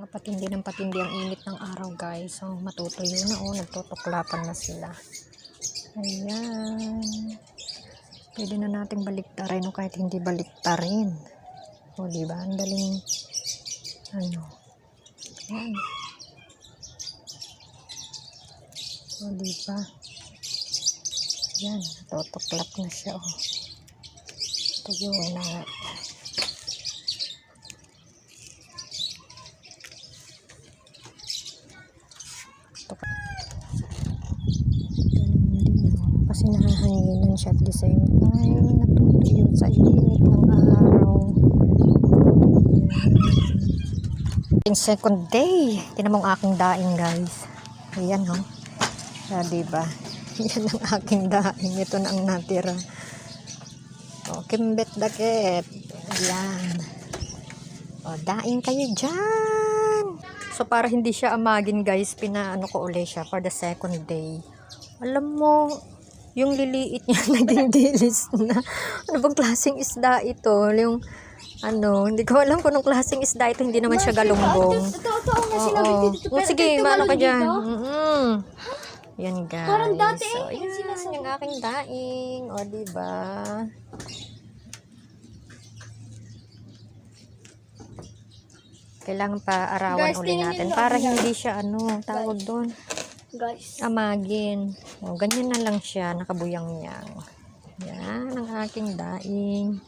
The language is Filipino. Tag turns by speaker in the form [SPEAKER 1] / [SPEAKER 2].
[SPEAKER 1] Patindi ng patindi ang init ng araw, guys. So, matutuyo na, oh. Nagtutuklapan na sila. Ayan. Pwede na natin baliktarin o kahit hindi baliktarin. O, diba? Ang daling, ano. Ayan. O, diba? Ayan. Natutuklap na siya, oh. Tuyo na. Kasi nahahanginan siya at the same time natutuyo sa init ng araw. Yung second day, tinan mo ang aking daing, guys. Ayan, oh. Diba? Yan ang aking daing. Ito na ang natira. Oh, kimbet dakit. Ayan. Oh, daing kayo dyan. So, para hindi siya amagin, guys, pinaano ko uli siya for the second day. Alam mo, yung liliit niya naging dilis na. Ano bang klaseng isda ito? Yung, ano, hindi ko alam kung anong klaseng isda ito. Hindi naman siya galunggong. Oo. Sige, maano ka dyan. Yan, guys.
[SPEAKER 2] Parang dati
[SPEAKER 1] so, yan, yung aking daing. O, diba? Kailangan pa arawan
[SPEAKER 2] Guys,
[SPEAKER 1] uli natin para hindi siya, ano, tawag doon.
[SPEAKER 2] Guys.
[SPEAKER 1] Amagin. O, ganyan na lang siya, nakabuyang-yang. Yan, ang aking daing.